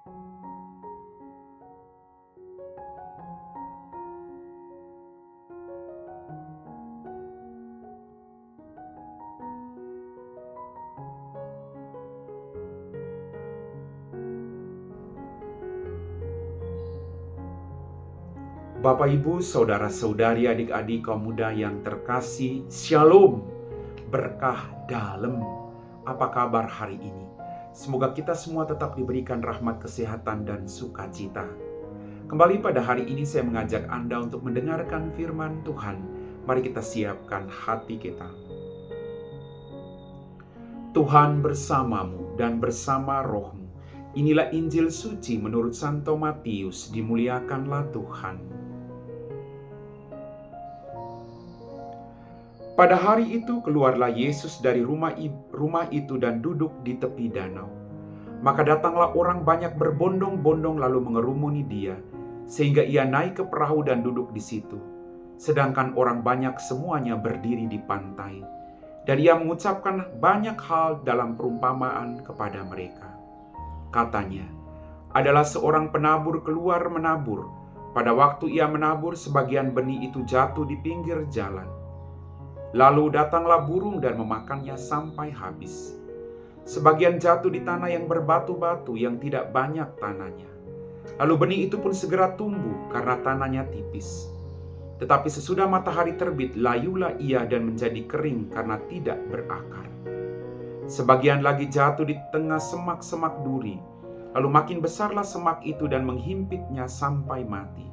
Bapak, Ibu, saudara-saudari, adik-adik kaum muda yang terkasih, Shalom, berkah dalam. Apa kabar hari ini? Semoga kita semua tetap diberikan rahmat kesehatan dan sukacita. Kembali pada hari ini saya mengajak Anda untuk mendengarkan firman Tuhan. Mari kita siapkan hati kita. Tuhan bersamamu dan bersama rohmu. Inilah Injil suci menurut Santo Matius, dimuliakanlah Tuhan. Pada hari itu keluarlah Yesus dari rumah itu dan duduk di tepi danau. Maka datanglah orang banyak berbondong-bondong lalu mengerumuni dia, sehingga ia naik ke perahu dan duduk di situ. Sedangkan orang banyak semuanya berdiri di pantai. Dan ia mengucapkan banyak hal dalam perumpamaan kepada mereka. Katanya, adalah seorang penabur keluar menabur. Pada waktu ia menabur, sebagian benih itu jatuh di pinggir jalan. Lalu datanglah burung dan memakannya sampai habis. Sebagian jatuh di tanah yang berbatu-batu yang tidak banyak tanahnya. Lalu benih itu pun segera tumbuh karena tanahnya tipis. Tetapi sesudah matahari terbit, layulah ia dan menjadi kering karena tidak berakar. Sebagian lagi jatuh di tengah semak-semak duri. Lalu makin besarlah semak itu dan menghimpitnya sampai mati.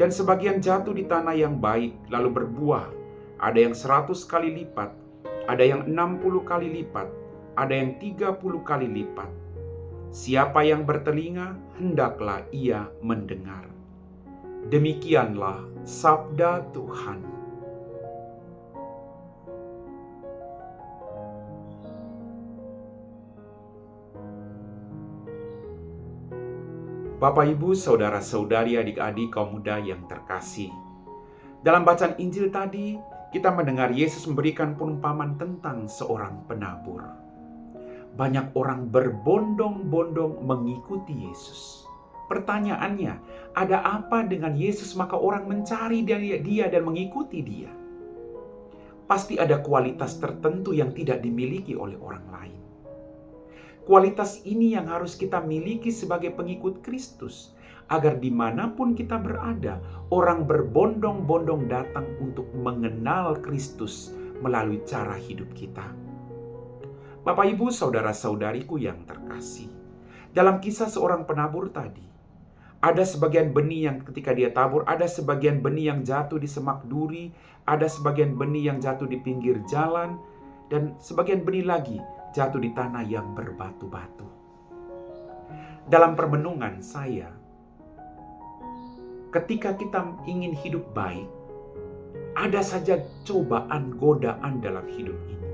Dan sebagian jatuh di tanah yang baik, lalu berbuah. Ada yang 100 kali lipat, ada yang 60 kali lipat, ada yang 30 kali lipat. Siapa yang bertelinga, hendaklah ia mendengar. Demikianlah sabda Tuhan. Bapak, Ibu, saudara-saudari, adik-adik kaum muda yang terkasih. Dalam bacaan Injil tadi, kita mendengar Yesus memberikan perumpamaan tentang seorang penabur. Banyak orang berbondong-bondong mengikuti Yesus. Pertanyaannya, ada apa dengan Yesus maka orang mencari dia dan mengikuti dia? Pasti ada kualitas tertentu yang tidak dimiliki oleh orang lain. Kualitas ini yang harus kita miliki sebagai pengikut Kristus, agar dimanapun kita berada, orang berbondong-bondong datang untuk mengenal Kristus melalui cara hidup kita. Bapak, Ibu, saudara-saudariku yang terkasih, dalam kisah seorang penabur tadi, ada sebagian benih yang ketika dia tabur, ada sebagian benih yang jatuh di semak duri, ada sebagian benih yang jatuh di pinggir jalan, dan sebagian benih lagi jatuh di tanah yang berbatu-batu. Dalam permenungan saya, ketika kita ingin hidup baik, ada saja cobaan, godaan dalam hidup ini.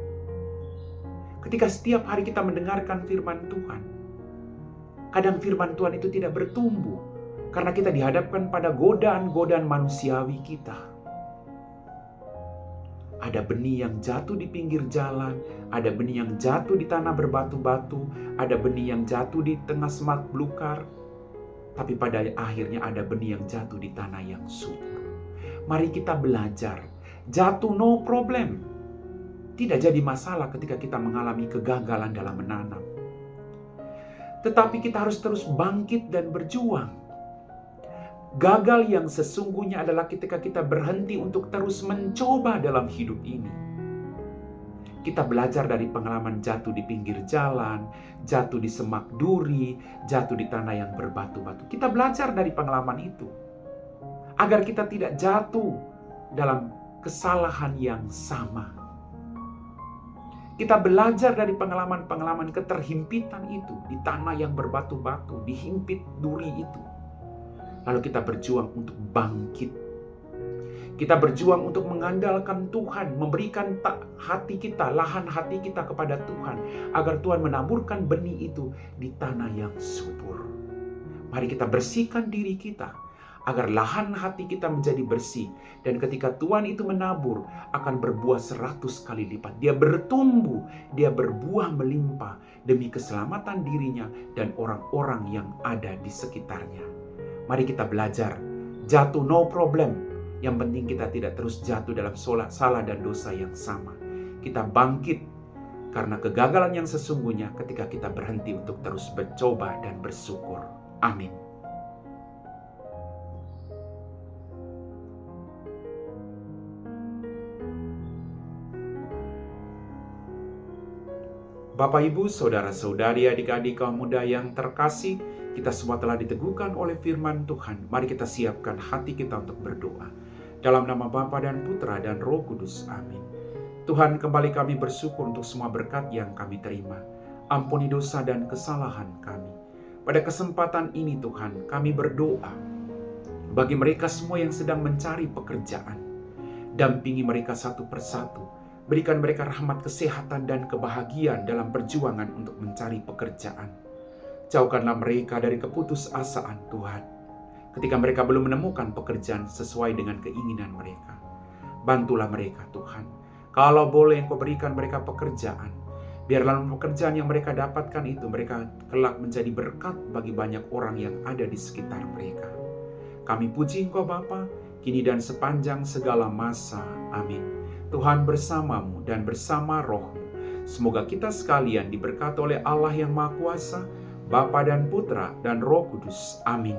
Ketika setiap hari kita mendengarkan firman Tuhan, kadang firman Tuhan itu tidak bertumbuh, karena kita dihadapkan pada godaan-godaan manusiawi kita. Ada benih yang jatuh di pinggir jalan, ada benih yang jatuh di tanah berbatu-batu, ada benih yang jatuh di tengah semak belukar, tapi pada akhirnya ada benih yang jatuh di tanah yang subur. Mari kita belajar, jatuh no problem. Tidak jadi masalah ketika kita mengalami kegagalan dalam menanam. Tetapi kita harus terus bangkit dan berjuang. Gagal yang sesungguhnya adalah ketika kita berhenti untuk terus mencoba dalam hidup ini. Kita belajar dari pengalaman jatuh di pinggir jalan, jatuh di semak duri, jatuh di tanah yang berbatu-batu. Kita belajar dari pengalaman itu, agar kita tidak jatuh dalam kesalahan yang sama. Kita belajar dari pengalaman-pengalaman keterhimpitan itu, di tanah yang berbatu-batu, dihimpit duri itu. Lalu kita berjuang untuk bangkit. Kita berjuang untuk mengandalkan Tuhan, memberikan hati kita, lahan hati kita kepada Tuhan, agar Tuhan menaburkan benih itu di tanah yang subur. Mari kita bersihkan diri kita, agar lahan hati kita menjadi bersih. Dan ketika Tuhan itu menabur, akan berbuah 100 kali lipat. Dia bertumbuh, dia berbuah melimpah demi keselamatan dirinya dan orang-orang yang ada di sekitarnya. Mari kita belajar, jatuh no problem. Yang penting kita tidak terus jatuh dalam salah dan dosa yang sama. Kita bangkit karena kegagalan yang sesungguhnya ketika kita berhenti untuk terus mencoba dan bersyukur. Amin. Bapak, Ibu, saudara-saudari, adik-adik kaum muda yang terkasih, kita semua telah diteguhkan oleh firman Tuhan. Mari kita siapkan hati kita untuk berdoa. Dalam nama Bapa dan Putra dan Roh Kudus. Amin. Tuhan, kembali kami bersyukur untuk semua berkat yang kami terima. Ampuni dosa dan kesalahan kami. Pada kesempatan ini Tuhan, kami berdoa bagi mereka semua yang sedang mencari pekerjaan. Dampingi mereka satu persatu. Berikan mereka rahmat kesehatan dan kebahagiaan dalam perjuangan untuk mencari pekerjaan. Jauhkanlah mereka dari keputusasaan Tuhan, ketika mereka belum menemukan pekerjaan sesuai dengan keinginan mereka. Bantulah mereka Tuhan. Kalau boleh Engkau berikan mereka pekerjaan, biarlah pekerjaan yang mereka dapatkan itu mereka kelak menjadi berkat bagi banyak orang yang ada di sekitar mereka. Kami puji Engkau Bapa, kini dan sepanjang segala masa. Amin. Tuhan bersamamu dan bersama rohmu. Semoga kita sekalian diberkati oleh Allah yang Maha Kuasa, Bapa dan Putra dan Roh Kudus. Amin.